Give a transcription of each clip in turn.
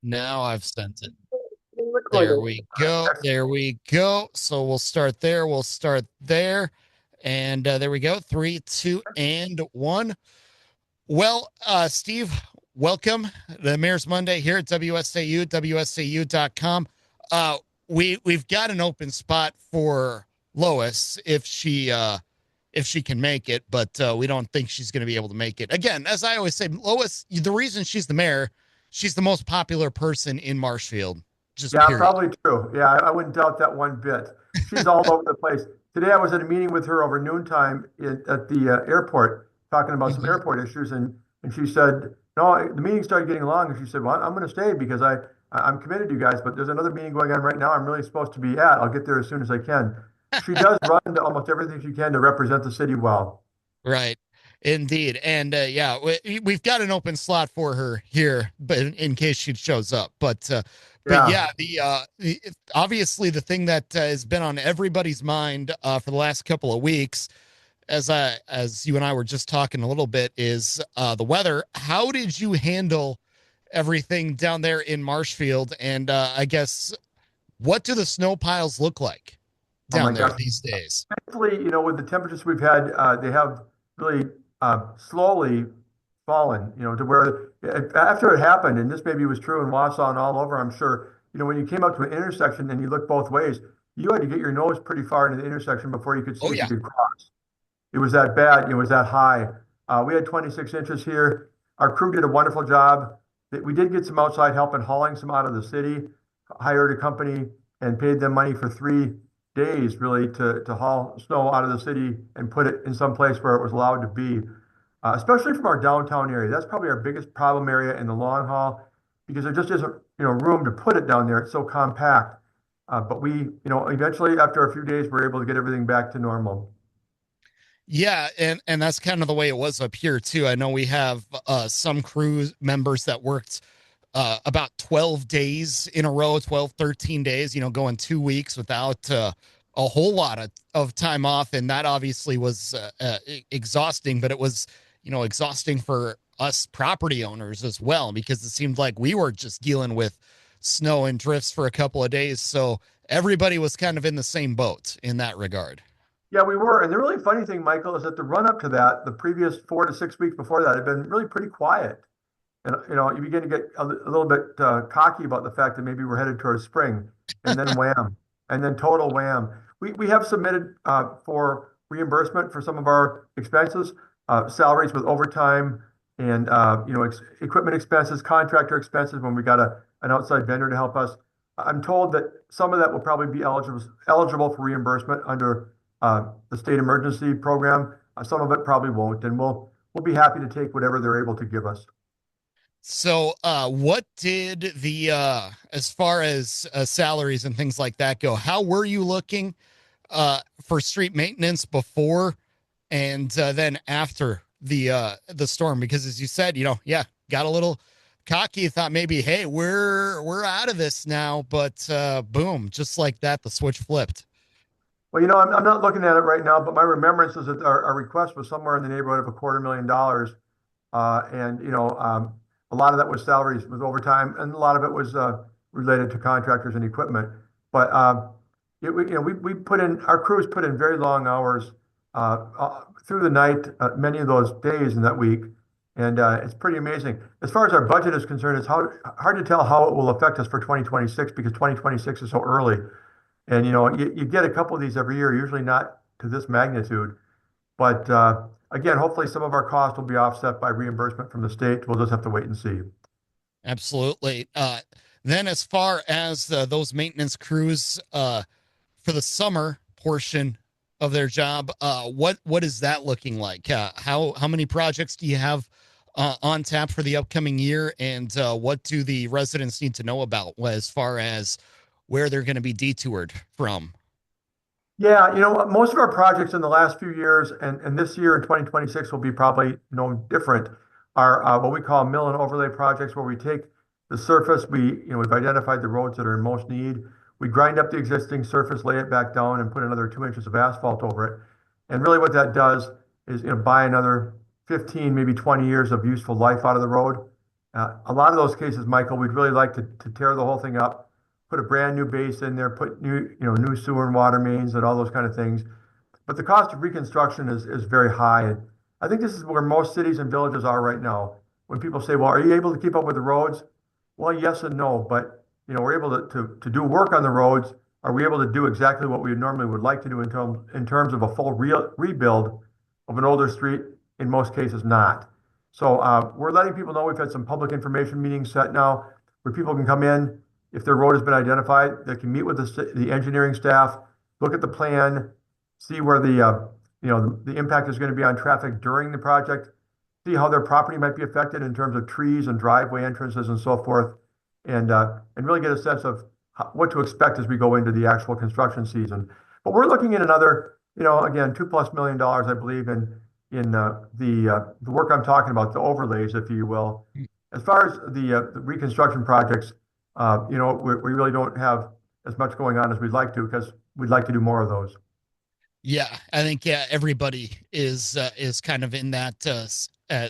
Now I've sent it. There Recorded. we go. There we go. So we'll start there. We'll start there. And there we go. Three, two, and one. Well, Steve, welcome. The Mayor's Monday here at WSAU, WSAU.com. Uh, we've got an open spot for Lois if she can make it, but we don't think she's going to be able to make it. Again, as I always say, Lois, the reason she's the mayor, she's the most popular person in Marshfield, just Yeah, period. probably true. Yeah, I wouldn't doubt that one bit. She's all over the place. Today I was at a meeting with her over noontime at the airport talking about some Mhm. airport issues, and she said, no, the meeting started getting long, and she said, well, I'm going to stay because I'm committed to you guys, but there's another meeting going on right now I'm really supposed to be at. I'll get there as soon as I can. She does run to almost everything she can to represent the city well. Right. Indeed. And yeah, we've got an open slot for her here, but in case she shows up. But Yeah. yeah, obviously the thing that has been on everybody's mind for the last couple of weeks, as you and I were just talking a little bit, is the weather. How did you handle everything down there in Marshfield? And I guess what do the snow piles look like Oh my down there gosh. these days? Thankfully, with the temperatures we've had, they have really slowly fallen, to where after it happened, and this maybe was true in Wausau and all over, I'm sure, when you came up to an intersection and you looked both ways, you had to get your nose pretty far into the intersection before you could see Oh if you yeah. could cross. It was that bad, it was that high. We had 26 inches here. Our crew did a wonderful job. We did get some outside help in hauling some out of the city, hired a company and paid them money for 3 days really to haul snow out of the city and put it in some place where it was allowed to be, especially from our downtown area. That's probably our biggest problem area in the long haul because there just isn't, room to put it down there. It's so compact. But we, eventually after a few days, we're able to get everything back to normal. Yeah, and that's kind of the way it was up here too. I know we have some crew members that worked about 12 days in a row, 12, 13 days, going 2 weeks without a whole lot of time off. And that obviously was exhausting, but it was, exhausting for us property owners as well, because it seemed like we were just dealing with snow and drifts for a couple of days. So everybody was kind of in the same boat in that regard. Yeah, we were. And the really funny thing, Michael, is that the run up to that, the previous 4 to 6 weeks before that, had been really pretty quiet. And you begin to get a little bit cocky about the fact that maybe we're headed towards spring, and then wham, and then total wham. We have submitted for reimbursement for some of our expenses, salaries with overtime, and equipment expenses, contractor expenses when we got an outside vendor to help us. I'm told that some of that will probably be eligible for reimbursement under the state emergency program. Some of it probably won't, and we'll be happy to take whatever they're able to give us. So, what did as far as salaries and things like that go? How were you looking for street maintenance before and then after the storm? Because as you said, yeah, got a little cocky, thought maybe, hey, we're out of this now, but boom, just like that, the switch flipped. Well, I'm not looking at it right now, but my remembrance is that our request was somewhere in the neighborhood of $250,000. And, a lot of that was salaries, was overtime, and a lot of it was related to contractors and equipment. But we put in, our crews put in very long hours through the night, many of those days in that week. And it's pretty amazing. As far as our budget is concerned, it's hard to tell how it will affect us for 2026 because 2026 is so early. And you get a couple of these every year, usually not to this magnitude. But again, hopefully some of our costs will be offset by reimbursement from the state. We'll just have to wait and see. Absolutely. Then, as far as those maintenance crews for the summer portion of their job, what is that looking like? How many projects do you have on tap for the upcoming year, and what do the residents need to know about as far as where they're going to be detoured from? Yeah, most of our projects in the last few years and this year in 2026 will be probably no different are what we call mill and overlay projects where we take the surface, we've identified the roads that are in most need. We grind up the existing surface, lay it back down and put another 2 inches of asphalt over it. And really what that does is, buy another 15, maybe 20 years of useful life out of the road. A lot of those cases, Michael, we'd really like to tear the whole thing up, put a brand new base in there, put new sewer and water mains and all those kind of things. But the cost of reconstruction is very high. And I think this is where most cities and villages are right now. When people say, well, are you able to keep up with the roads? Well, yes and no, but we're able to do work on the roads. Are we able to do exactly what we normally would like to do in terms of a full rebuild of an older street? In most cases, not. So we're letting people know we've had some public information meetings set now where people can come in. If their road has been identified, they can meet with the engineering staff, look at the plan, see where the impact is going to be on traffic during the project, see how their property might be affected in terms of trees and driveway entrances and so forth, and really get a sense of what to expect as we go into the actual construction season. But we're looking at another, again, $2+ million, I believe, in the work I'm talking about, the overlays, if you will. As far as the reconstruction projects, we really don't have as much going on as we'd like to because we'd like to do more of those. Yeah, I think everybody is kind of in that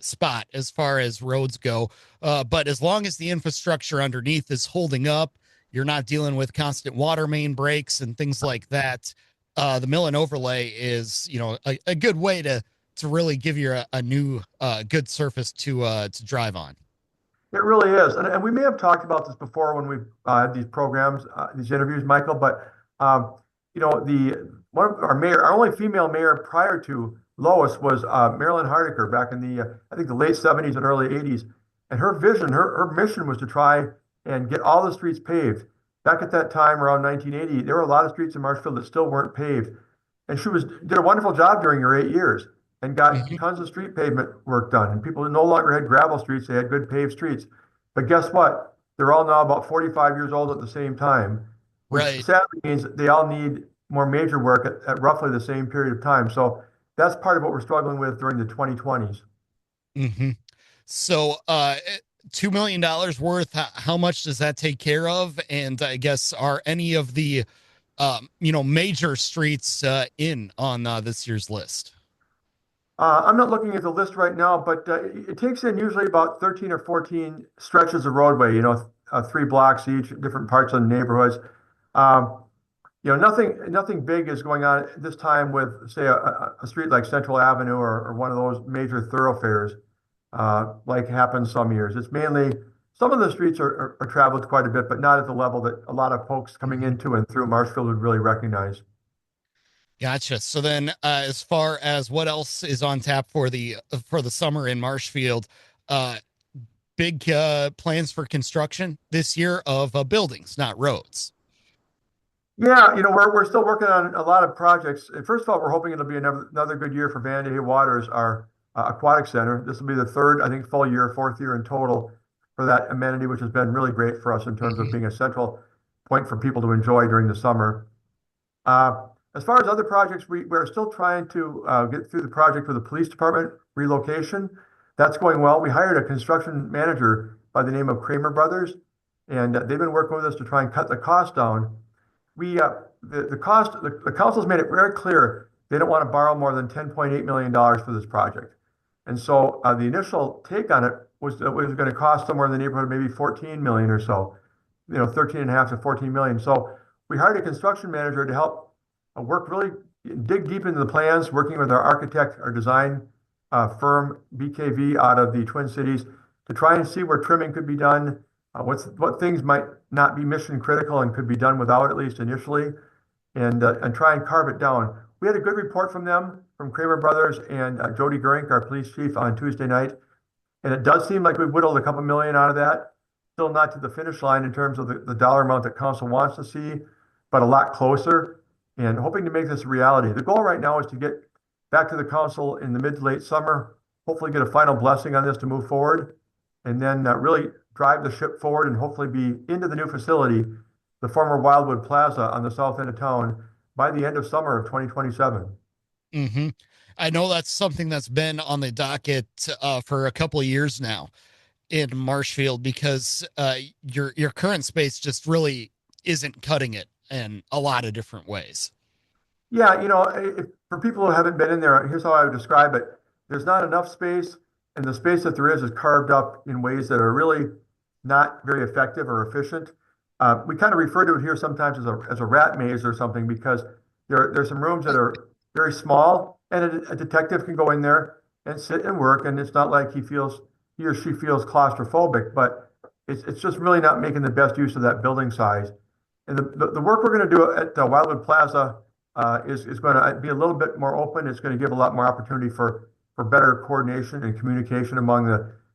spot as far as roads go. But as long as the infrastructure underneath is holding up, you're not dealing with constant water main breaks and things like that. The mill and overlay is, a good way to really give you a new good surface to drive on. It really is. And we may have talked about this before when we've had these programs, these interviews, Michael, but the one of our mayor, our only female mayor prior to Lois was Marilyn Hardiker back in I think the late 70s and early 80s. And her vision, her mission was to try and get all the streets paved. Back at that time, around 1980, there were a lot of streets in Marshfield that still weren't paved. And she did a wonderful job during her 8 years and got Mhm. tons of street pavement work done. And people no longer had gravel streets, they had good paved streets. But guess what? They're all now about 45 years old at the same time, which Right. sadly means they all need more major work at roughly the same period of time. So that's part of what we're struggling with during the 2020s. hmm So, $2 million worth. How much does that take care of? And I guess are any of the major streets in on this year's list? I'm not looking at the list right now, but it takes in usually about 13 or 14 stretches of roadway, 3 blocks each, different parts of the neighborhoods. Um, nothing big is going on at this time with, say, a street like Central Avenue or one of those major thoroughfares, like happens some years. It's mainly some of the streets are traveled quite a bit, but not at the level that a lot of folks coming Mhm. into and through Marshfield would really recognize. Gotcha. So then, as far as what else is on tap for the summer in Marshfield, uh, big plans for construction this year of buildings, not roads. Yeah, we're still working on a lot of projects. And first of all, we're hoping it'll be another good year for Vandy Waters, our aquatic center. This will be the third, I think, full year, fourth year in total for that amenity, which has been really great for us in terms of Mhm. being a central point for people to enjoy during the summer. As far as other projects, we're still trying to get through the project for the police department relocation. That's going well. We hired a construction manager by the name of Kramer Brothers, and they've been working with us to try and cut the cost down. The council's made it very clear they don't want to borrow more than $10.8 million for this project. And so the initial take on it was that it was going to cost somewhere in the neighborhood of maybe 14 million or so, 13 and a half to 14 million. So we hired a construction manager to help work really dig deep into the plans, working with our architect, our design firm, BKV, out of the Twin Cities, to try and see where trimming could be done, what things might not be mission critical and could be done without at least initially, and try and carve it down. We had a good report from them, from Kramer Brothers and Jody Gerink, our police chief, on Tuesday night, and it does seem like we whittled a couple million out of that. Still not to the finish line in terms of the dollar amount that council wants to see, but a lot closer, and hoping to make this a reality. The goal right now is to get back to the council in the mid to late summer, hopefully get a final blessing on this to move forward, and then really drive the ship forward and hopefully be into the new facility, the former Wildwood Plaza on the south end of town, by the end of summer of 2027. hmm I know that's something that's been on the docket for a couple of years now in Marshfield because your current space just really isn't cutting it in a lot of different ways. Yeah, for people who haven't been in there, here's how I would describe it. There's not enough space, and the space that there is carved up in ways that are really not very effective or efficient. We kind of refer to it here sometimes as a rat maze or something because there's some rooms that are very small, and a detective can go in there and sit and work, and it's not like he or she feels claustrophobic, but it's just really not making the best use of that building size. And the work we're going to do at Wildwood Plaza is going to be a little bit more open. It's going to give a lot more opportunity for better coordination and communication among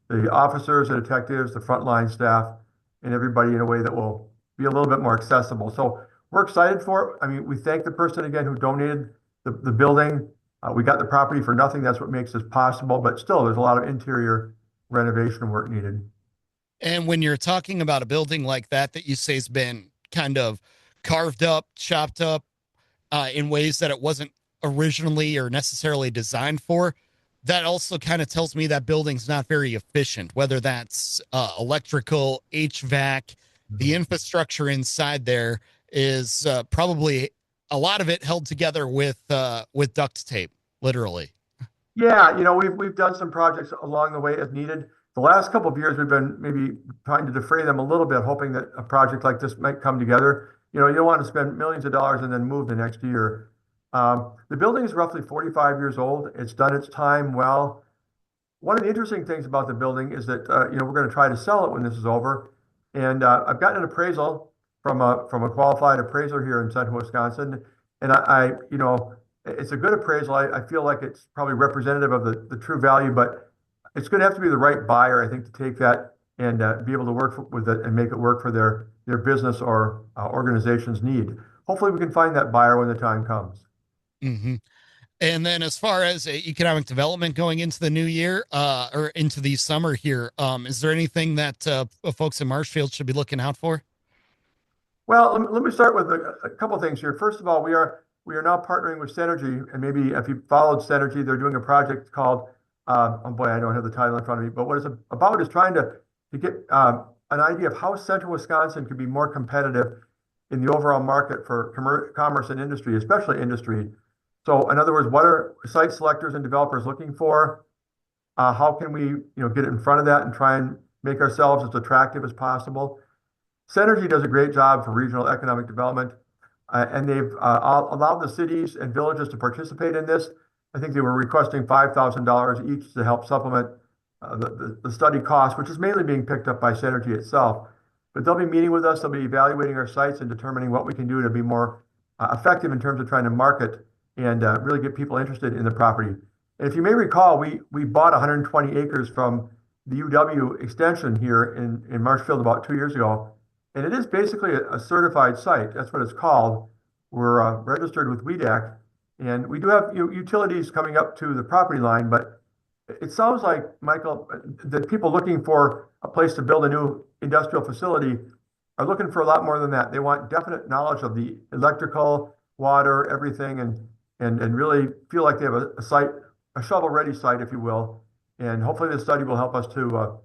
the officers, the detectives, the frontline staff, and everybody in a way that will be a little bit more accessible. So we're excited for it. I mean, we thank the person again who donated the building. We got the property for nothing. That's what makes this possible. But still, there's a lot of interior renovation work needed. And when you're talking about a building like that you say has been kind of carved up, chopped up in ways that it wasn't originally or necessarily designed for, that also kind of tells me that building's not very efficient, whether that's electrical, HVAC, the Mhm. infrastructure inside there is probably a lot of it held together with duct tape, literally. Yeah, we've done some projects along the way as needed. The last couple of years, we've been maybe trying to defray them a little bit, hoping that a project like this might come together. You don't want to spend millions of dollars and then move the next year. The building is roughly 45 years old. It's done its time well. One of the interesting things about the building is that we're going to try to sell it when this is over, and I've gotten an appraisal from a qualified appraiser here in Central Wisconsin, and it's a good appraisal. I feel like it's probably representative of the true value, but it's going to have to be the right buyer, I think, to take that and be able to with it and make it work for their business or organization's need. Hopefully, we can find that buyer when the time comes. Mm-hmm. And then as far as economic development going into the new year or into the summer here, is there anything that folks in Marshfield should be looking out for? Well, let me start with a couple of things here. First of all, we are now partnering with Synergy, and maybe if you followed Synergy, they're doing a project called oh boy, I don't have the title in front of me, but what it's about is trying to get an idea of how Central Wisconsin could be more competitive in the overall market for commerce and industry, especially industry. So, in other words, what are site selectors and developers looking for? How can we, get in front of that and try and make ourselves as attractive as possible? Synergy does a great job for regional economic development, and they've allowed the cities and villages to participate in this. I think they were requesting $5,000 each to help supplement the study cost, which is mainly being picked up by Synergy itself. But they'll be meeting with us. They'll be evaluating our sites and determining what we can do to be more effective in terms of trying to market and really get people interested in the property. And if you may recall, we bought 120 acres from the UW extension here in Marshfield about 2 years ago. And it is basically a certified site. That's what it's called. We're registered with WEDAC, and we do have utilities coming up to the property line. But it sounds like, Michael, that people looking for a place to build a new industrial facility are looking for a lot more than that. They want definite knowledge of the electrical, water, everything, and really feel like they have a site, a shovel-ready site, if you will. And hopefully, this study will help us to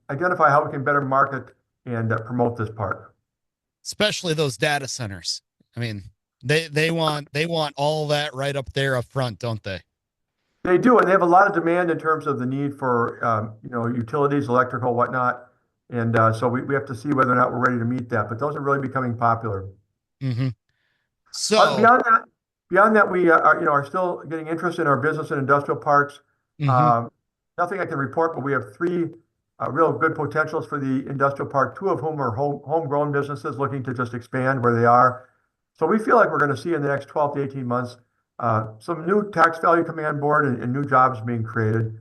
identify how we can better market and promote this park. Especially those data centers. I mean, they want all that right up there up front, don't they? They do, and they have a lot of demand in terms of the need for utilities, electrical, whatnot. And so we have to see whether or not we're ready to meet that. But those are really becoming popular. Mm-hmm. Uh, So, beyond that, beyond that, we are still getting interest in our business and industrial parks. mm-hmm. Um, Nothing I can report, but we have three real good potentials for the industrial park, two of whom are homegrown businesses looking to just expand where they are. So we feel like we're going to see in the next 12 to 18 months some new tax value coming on board and new jobs being created.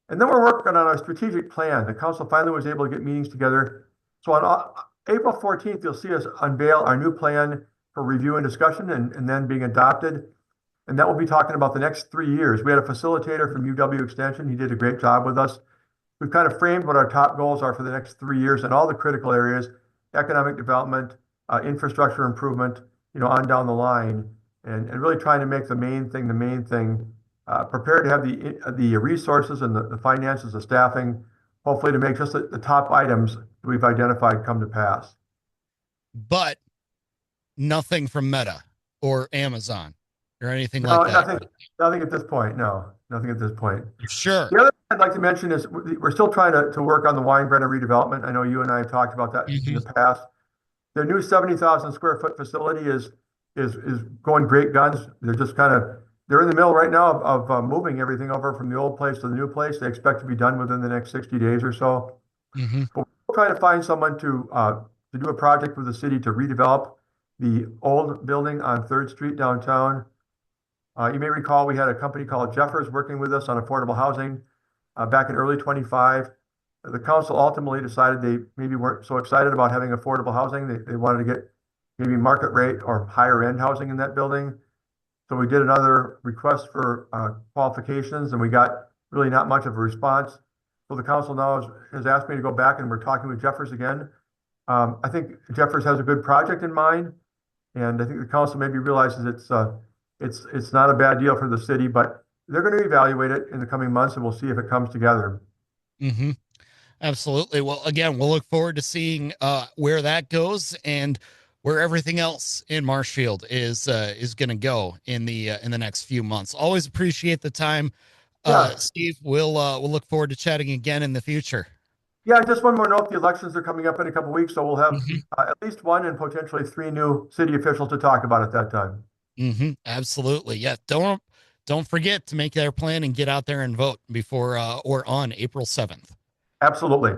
And then we're working on our strategic plan. The council finally was able to get meetings together. So on April 14th, you'll see us unveil our new plan for review and discussion and then being adopted. And that will be talking about the next 3 years. We had a facilitator from UW Extension. He did a great job with us. We've kind of framed what our top goals are for the next 3 years in all the critical areas, economic development, infrastructure improvement, on down the line, and really trying to make the main thing, prepared to have the resources and the finances, the staffing, hopefully to make just the top items that we've identified come to pass. But nothing from Meta or Amazon or anything like No, that. nothing at this point. No, nothing at this point. Sure. The other I'd like to mention is we're still trying to work on the Weinbrenner redevelopment. I know you and I have talked about that in Hmm. the past. Their new 70,000 square foot facility is going great guns. They're in the middle right now of moving everything over from the old place to the new place. They expect to be done within the next 60 days or so. Hmm. But we're trying to find someone to do a project with the city to redevelop the old building on Third Street downtown. You may recall we had a company called Jeffers working with us on affordable housing back in early 25. The council ultimately decided they maybe weren't so excited about having affordable housing. They wanted to get maybe market rate or higher end housing in that building. So we did another request for qualifications and we got really not much of a response. So the council now has asked me to go back and we're talking with Jeffers again. I think Jeffers has a good project in mind, and I think the council maybe realizes it's not a bad deal for the city, but they're going to evaluate it in the coming months, and we'll see if it comes together. Hmm. Absolutely. Well, again, we'll look forward to seeing where that goes and where everything else in Marshfield is going to go in the next few months. Always appreciate the time, Yeah, Steve. We'll look forward to chatting again in the future. yeah. Just one more note: the elections are coming up in a couple weeks, so we'll have Hmm. at least one and potentially three new city officials to talk about at that time. Hmm. Absolutely. Yeah. Don't forget to make their plan and get out there and vote before or on April 7th. Absolutely.